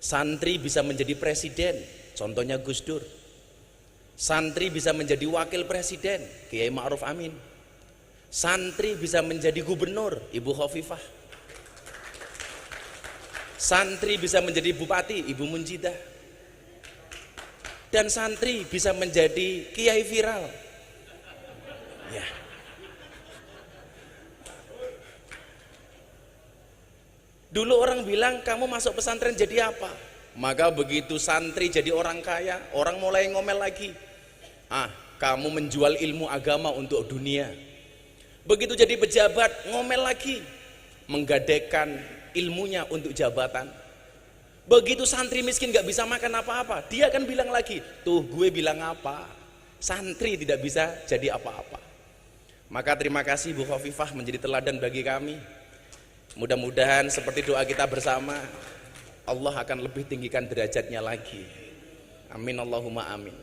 Santri bisa menjadi presiden, contohnya Gus Dur. Santri bisa menjadi wakil presiden, Kiai Ma'ruf Amin. Santri bisa menjadi gubernur, Ibu Khofifah. Santri bisa menjadi bupati, Ibu Munjidah. Dan santri bisa menjadi kiai viral. Ya. Dulu orang bilang kamu masuk pesantren jadi apa? Maka begitu santri jadi orang kaya, orang mulai ngomel lagi. Kamu menjual ilmu agama untuk dunia. Begitu jadi pejabat, ngomel lagi, menggadaikan ilmunya untuk jabatan. Begitu santri miskin gak bisa makan apa-apa, dia akan bilang lagi, tuh gue bilang apa, santri tidak bisa jadi apa-apa. Maka terima kasih Bu Khofifah menjadi teladan bagi kami. Mudah-mudahan seperti doa kita bersama, Allah akan lebih tinggikan derajatnya lagi. Amin Allahumma amin.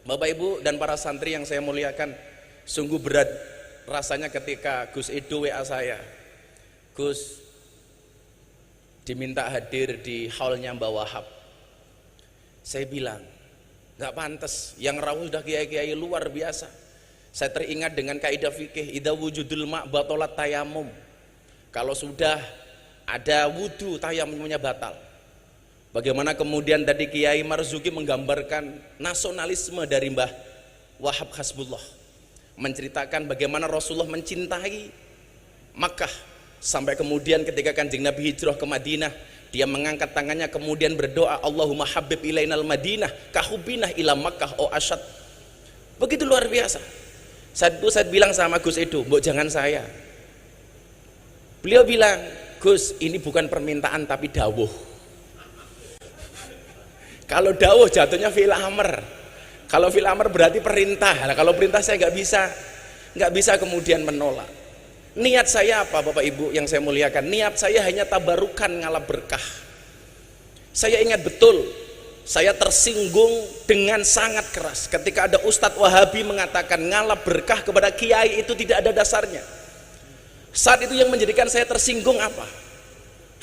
Bapak Ibu dan para santri yang saya muliakan, sungguh berat rasanya ketika Gus Edo WA saya, Gus diminta hadir di haulnya Mbah Wahab. Saya bilang nggak pantas, yang rawuh sudah kiai-kiai luar biasa. Saya teringat dengan kaidah fikih, idza wujudul ma' batalat tayamum. Kalau sudah ada wudu, tayamumnya batal. Bagaimana kemudian tadi Kiai Marzuki menggambarkan nasionalisme dari Mbah Wahab Hasbullah, menceritakan bagaimana Rasulullah mencintai Makkah, sampai kemudian ketika Kanjeng Nabi hijrah ke Madinah, dia mengangkat tangannya kemudian berdoa, Allahumma habib ilainal Madinah kahubinah ila Makkah o asyad. Begitu luar biasa. Saya bilang sama Gus Edo, mbok jangan saya. Beliau bilang, Gus ini bukan permintaan tapi dawuh. Kalau dawuh jatuhnya fi'il amr. Kalau fi'il amr berarti perintah. Nah, kalau perintah saya nggak bisa kemudian menolak. Niat saya apa Bapak Ibu yang saya muliakan? Niat saya hanya tabarukan ngalap berkah. Saya ingat betul, saya tersinggung dengan sangat keras ketika ada Ustadz Wahabi mengatakan ngalap berkah kepada kiai itu tidak ada dasarnya. Saat itu yang menjadikan saya tersinggung apa?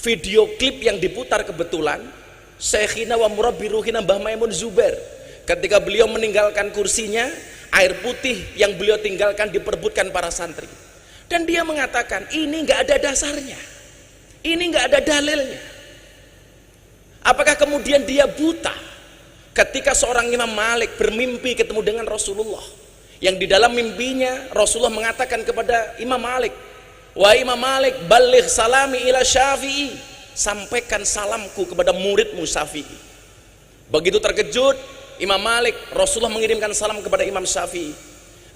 Video klip yang diputar kebetulan Syekhina wa murabbi ruhina Mbah Maimun Zubair, ketika beliau meninggalkan kursinya, air putih yang beliau tinggalkan diperebutkan para santri. Dan dia mengatakan ini nggak ada dasarnya, ini nggak ada dalilnya. Apakah kemudian dia buta ketika seorang Imam Malik bermimpi ketemu dengan Rasulullah, yang di dalam mimpinya Rasulullah mengatakan kepada Imam Malik, wa Imam Malik baligh salami ila Syafi'i, sampaikan salamku kepada muridmu Syafi'i. Begitu terkejut Imam Malik, Rasulullah mengirimkan salam kepada Imam Syafi'i.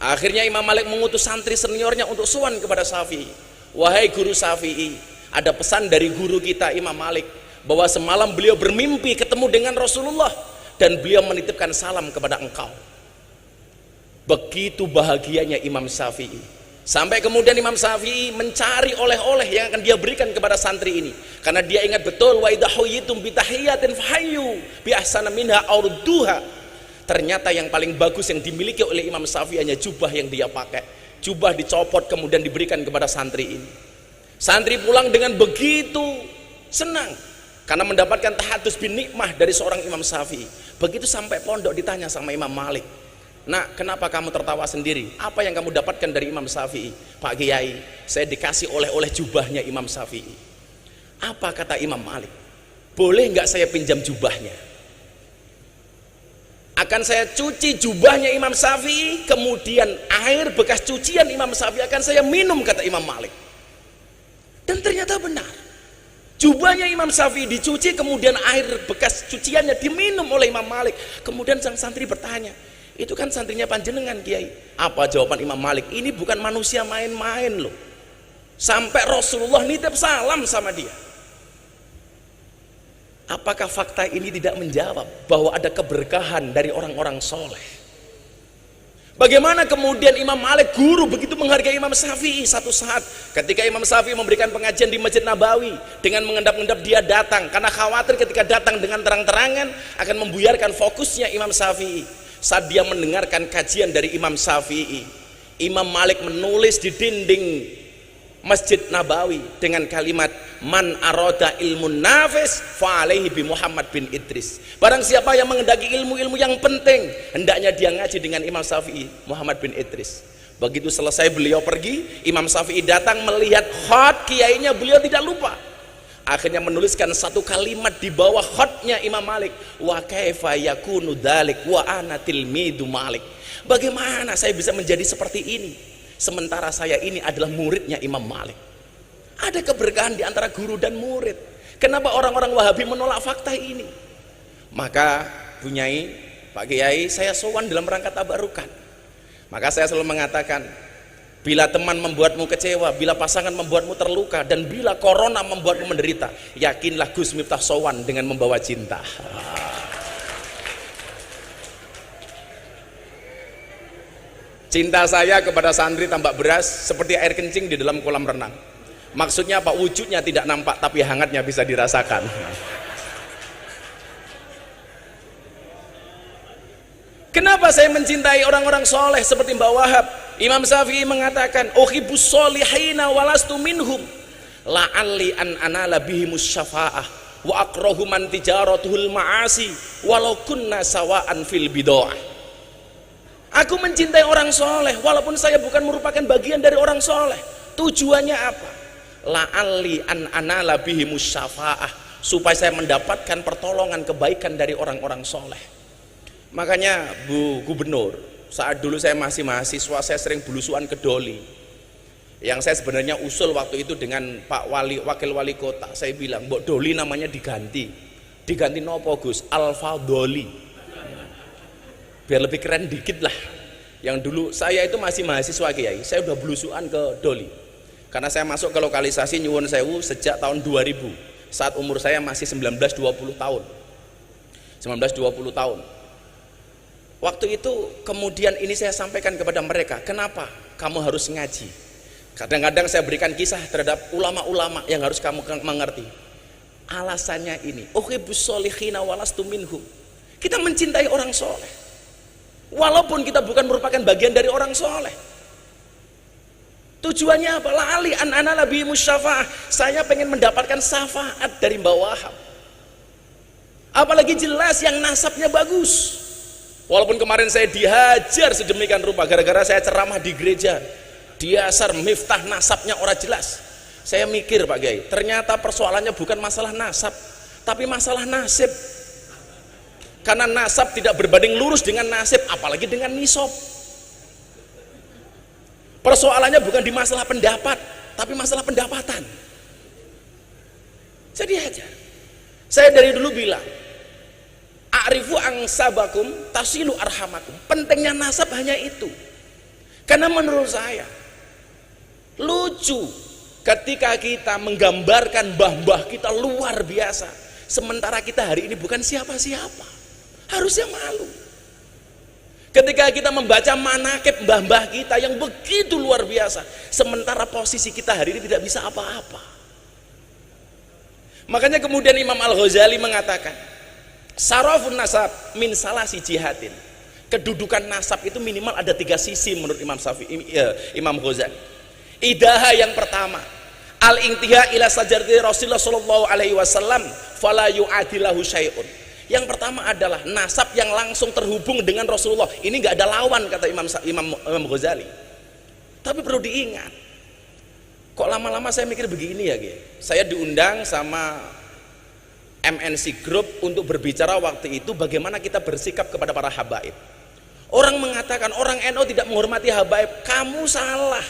Akhirnya Imam Malik mengutus santri seniornya untuk sowan kepada Syafi'i. Wahai guru Syafi'i, ada pesan dari guru kita Imam Malik bahwa semalam beliau bermimpi ketemu dengan Rasulullah dan beliau menitipkan salam kepada engkau. Begitu bahagianya Imam Syafi'i, sampai kemudian Imam Syafi'i mencari oleh-oleh yang akan dia berikan kepada santri ini, karena dia ingat betul wa idza huyitum bi tahiyatin fahayyu bi ahsana minha aw rudduha. Ternyata yang paling bagus yang dimiliki oleh Imam Syafi'i hanya jubah yang dia pakai. Jubah dicopot kemudian diberikan kepada santri ini. Santri pulang dengan begitu senang karena mendapatkan tahadus bin nikmah dari seorang Imam Syafi'i. Begitu sampai pondok ditanya sama Imam Malik, "Nak, kenapa kamu tertawa sendiri? Apa yang kamu dapatkan dari Imam Syafi'i?" "Pak Kiai, saya dikasih oleh-oleh jubahnya Imam Syafi'i." Apa kata Imam Malik? "Boleh nggak saya pinjam jubahnya? Akan saya cuci jubahnya Imam Syafi'i, kemudian air bekas cucian Imam Syafi'i akan saya minum," kata Imam Malik. Dan ternyata benar. Jubahnya Imam Syafi'i dicuci, kemudian air bekas cuciannya diminum oleh Imam Malik. Kemudian sang santri bertanya, "Itu kan santrinya panjenengan Kiai." Apa jawaban Imam Malik? "Ini bukan manusia main-main loh. Sampai Rasulullah nitip salam sama dia." Apakah fakta ini tidak menjawab bahwa ada keberkahan dari orang-orang soleh? Bagaimana kemudian Imam Malik guru begitu menghargai Imam Syafi'i? Satu saat ketika Imam Syafi'i memberikan pengajian di Masjid Nabawi, dengan mengendap-endap dia datang karena khawatir ketika datang dengan terang-terangan akan membuyarkan fokusnya Imam Syafi'i. Saat dia mendengarkan kajian dari Imam Syafi'i, Imam Malik menulis di dinding Masjid Nabawi dengan kalimat man aroda ilmun nafis fa alaihi bi Muhammad bin Idris. Barang siapa yang mengendaki ilmu-ilmu yang penting, hendaknya dia ngaji dengan Imam Syafi'i Muhammad bin Idris. Begitu selesai beliau pergi, Imam Syafi'i datang melihat khat kiainya, beliau tidak lupa. Akhirnya menuliskan satu kalimat di bawah khatnya Imam Malik, wa kaifa yakunu dzalik wa ana tilmidu Malik. Bagaimana saya bisa menjadi seperti ini sementara saya ini adalah muridnya Imam Malik? Ada keberkahan di antara guru dan murid. Kenapa orang-orang Wahabi menolak fakta ini? Maka Bunyai, Pak Kiai, saya sowan dalam rangka tabarukan. Maka saya selalu mengatakan, bila teman membuatmu kecewa, bila pasangan membuatmu terluka, dan bila corona membuatmu menderita, yakinlah Gus Miftah sowan dengan membawa cinta. Cinta saya kepada santri tambak beras seperti air kencing di dalam kolam renang. Maksudnya apa? Wujudnya tidak nampak tapi hangatnya bisa dirasakan. Kenapa saya mencintai orang-orang soleh seperti Mbak Wahab? Imam Syafi'i mengatakan, uhibbus solihina walastu minhum la'alli an anala bihimus syafa'ah wa akrahu man tijaratuhul ma'asi walau kunna sawa'an fil bid'ah. Aku mencintai orang soleh walaupun saya bukan merupakan bagian dari orang soleh. Tujuannya apa? La'alli an anala bihimus syafa'ah, supaya saya mendapatkan pertolongan kebaikan dari orang-orang soleh. Makanya Bu Gubernur, saat dulu saya masih mahasiswa, saya sering belusuan ke Doli. Yang saya sebenarnya usul waktu itu dengan Pak Wali, Wakil Wali Kota, saya bilang, Mbok Doli namanya diganti nopo Gus? Alfa Doli, biar lebih keren dikit lah. Yang dulu saya itu masih mahasiswa Kiai, saya udah belusuan ke Doli karena saya masuk ke lokalisasi Nyuwun Sewu sejak tahun 2000, saat umur saya masih 19-20 tahun. Waktu itu kemudian ini saya sampaikan kepada mereka, kenapa kamu harus ngaji? Kadang-kadang saya berikan kisah terhadap ulama-ulama yang harus kamu mengerti. Alasannya ini, uhibbus solihina walastu minhum. Kita mencintai orang soleh walaupun kita bukan merupakan bagian dari orang soleh. Tujuannya apa? La'ali an anala bihimus syafa'ah, saya pengen mendapatkan syafaat dari Mbak Wahab. Apalagi jelas yang nasabnya bagus. Walaupun kemarin saya dihajar sedemikian rupa gara-gara saya ceramah di gereja, diasar Miftah nasabnya orang jelas. Saya mikir Pak Kiai, ternyata persoalannya bukan masalah nasab tapi masalah nasib. Karena nasab tidak berbanding lurus dengan nasib, apalagi dengan nisab. Persoalannya bukan di masalah pendapat tapi masalah pendapatan. Jadi aja saya dari dulu bilang, a'rifu angsabakum tasilu arhamakum. Pentingnya nasab hanya itu. Karena menurut saya lucu ketika kita menggambarkan mbah-mbah kita luar biasa, sementara kita hari ini bukan siapa-siapa. Harusnya malu ketika kita membaca manakib mbah-mbah kita yang begitu luar biasa, sementara posisi kita hari ini tidak bisa apa-apa. Makanya kemudian Imam Al-Ghazali mengatakan, sarafun nasab min salasi jihadin. Kedudukan nasab itu minimal ada 3 sisi menurut Imam Ghazali. Idaha yang pertama, al-intiha ila sajarati Rasulullah sallallahu alaihi wasallam fala yu'adilahu syai'un. Yang pertama adalah nasab yang langsung terhubung dengan Rasulullah. Ini nggak ada lawan kata Imam Ghazali. Tapi perlu diingat, kok lama-lama saya mikir begini ya, saya diundang sama MNC Group untuk berbicara waktu itu bagaimana kita bersikap kepada para habaib. Orang mengatakan orang NU tidak menghormati habaib. Kamu salah.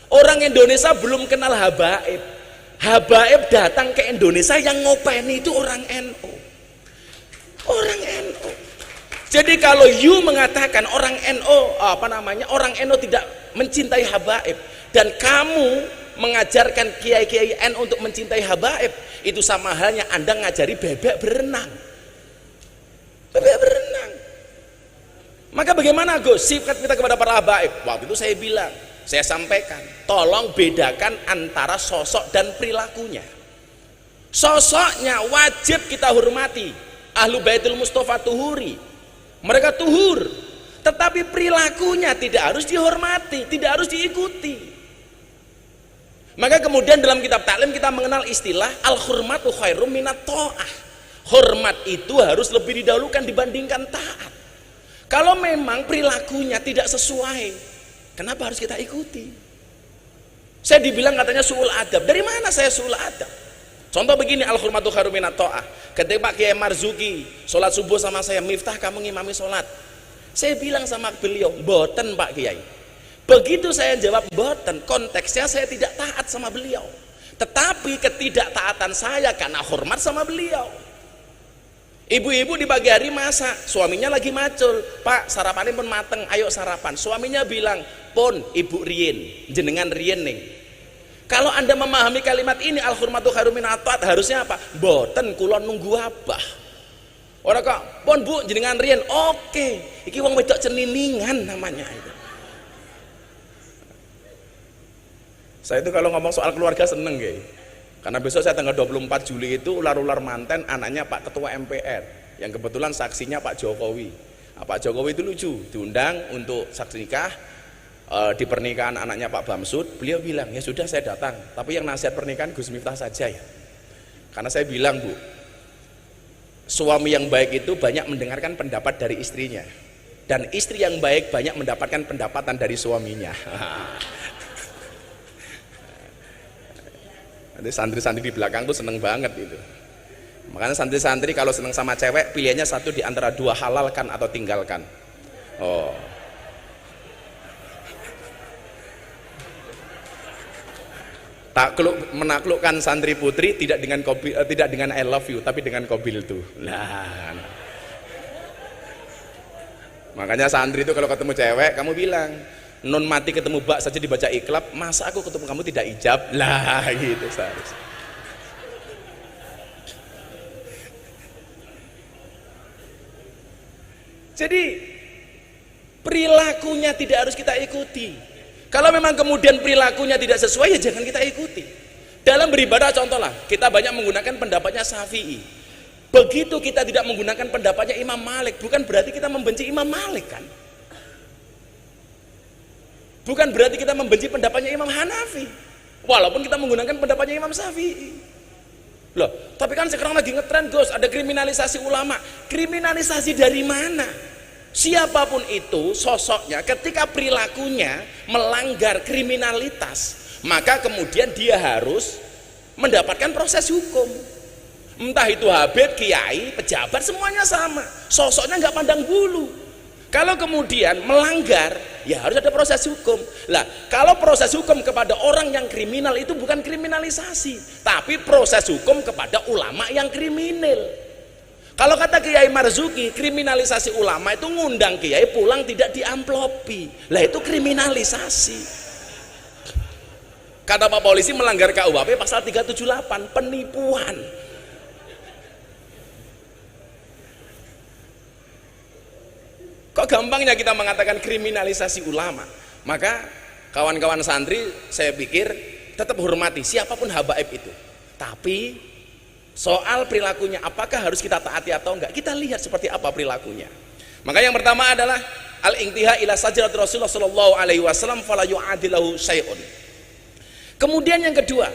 Orang Indonesia belum kenal habaib. Habaib datang ke Indonesia, yang ngopeni itu orang NU. Orang NU. Jadi kalau you mengatakan orang NU orang NU tidak mencintai habaib, dan kamu mengajarkan kiai-kiai NU untuk mencintai habaib, itu sama halnya Anda ngajari bebek berenang. Bebek berenang. Maka bagaimana Gus sifat kita kepada para habaib? Waktu itu saya bilang, saya sampaikan, tolong bedakan antara sosok dan perilakunya. Sosoknya wajib kita hormati. Ahlu Baitul Mustafa tuhuri, mereka tuhur, tetapi perilakunya tidak harus dihormati, tidak harus diikuti. Maka kemudian dalam kitab taklim kita mengenal istilah al-hurmatu khairum minat ta'ah. Hormat itu harus lebih didahulukan dibandingkan taat. Kalau memang perilakunya tidak sesuai, kenapa harus kita ikuti? Saya dibilang katanya su'ul adab. Dari mana saya su'ul adab? Contoh begini, al-hurmatu khairum minat ta'ah. Ketika Pak Kiai Marzuki sholat subuh sama saya, Miftah kamu ngimami sholat, saya bilang sama beliau, boten Pak Kiai. Begitu saya jawab boten, konteksnya saya tidak taat sama beliau, tetapi ketidaktaatan saya karena hormat sama beliau. Ibu-ibu di pagi hari masak, suaminya lagi macul, Pak sarapannya pun mateng, ayo sarapan. Suaminya bilang, pun ibu rien, jenengan rien nih. Kalau anda memahami kalimat ini, al-hurmatu khairum minat ta'ah, harusnya apa? Boten kulon nunggu abah. Orang kok, pun bu jenengan rien, oke, iki wong wedok ceniningan namanya itu. Saya itu kalau ngomong soal keluarga seneng ya, karena besok saya tanggal 24 Juli itu ular-ular manten anaknya Pak Ketua MPR yang kebetulan saksinya Pak Jokowi. Nah, Pak Jokowi itu lucu, diundang untuk saksi nikah di pernikahan anaknya Pak Bamsud. Beliau bilang, ya sudah saya datang, tapi yang nasihat pernikahan Gus Miftah saja ya. Karena saya bilang, Bu, suami yang baik itu banyak mendengarkan pendapat dari istrinya, dan istri yang baik banyak mendapatkan pendapatan dari suaminya. Nanti santri-santri di belakang tuh seneng banget itu. Makanya santri-santri kalau seneng sama cewek, pilihannya satu di antara dua, halalkan atau tinggalkan. Oh, takluk menaklukkan santri putri tidak dengan I love you, tapi dengan kobil tuh. Nah, makanya santri itu kalau ketemu cewek, kamu bilang, non mati ketemu bak saja dibaca iklab, masa aku ketemu kamu tidak ijab lah, gitu seharusnya. Jadi perilakunya tidak harus kita ikuti. Kalau memang kemudian perilakunya tidak sesuai, ya jangan kita ikuti. Dalam beribadah contohlah, kita banyak menggunakan pendapatnya Syafi'i. Begitu kita tidak menggunakan pendapatnya Imam Malik, bukan berarti kita membenci Imam Malik kan? Bukan berarti kita membenci pendapatnya Imam Hanafi, walaupun kita menggunakan pendapatnya Imam Syafi'i. Loh, tapi kan sekarang lagi ngetren Gus, ada kriminalisasi ulama. Kriminalisasi dari mana? Siapapun itu sosoknya, ketika perilakunya melanggar kriminalitas, maka kemudian dia harus mendapatkan proses hukum. Entah itu habib, kiai, pejabat, semuanya sama. Sosoknya nggak pandang bulu. Kalau kemudian melanggar, ya harus ada proses hukum. Lah, kalau proses hukum kepada orang yang kriminal itu bukan kriminalisasi, tapi proses hukum kepada ulama yang kriminal. Kalau kata Kiai Marzuki, kriminalisasi ulama itu ngundang kiai pulang tidak diamplopi. Lah itu kriminalisasi. Kata Pak Polisi melanggar KUHP pasal 378, penipuan. Kok gampangnya kita mengatakan kriminalisasi ulama? Maka kawan-kawan santri saya pikir tetap hormati siapapun habaib itu. Tapi soal perilakunya, apakah harus kita taati atau enggak, kita lihat seperti apa perilakunya. Maka yang pertama adalah al-intiha ila sajrat Rasulullah sallallahu alaihi wasallam fala yu'adilahu syai'un. Kemudian yang kedua,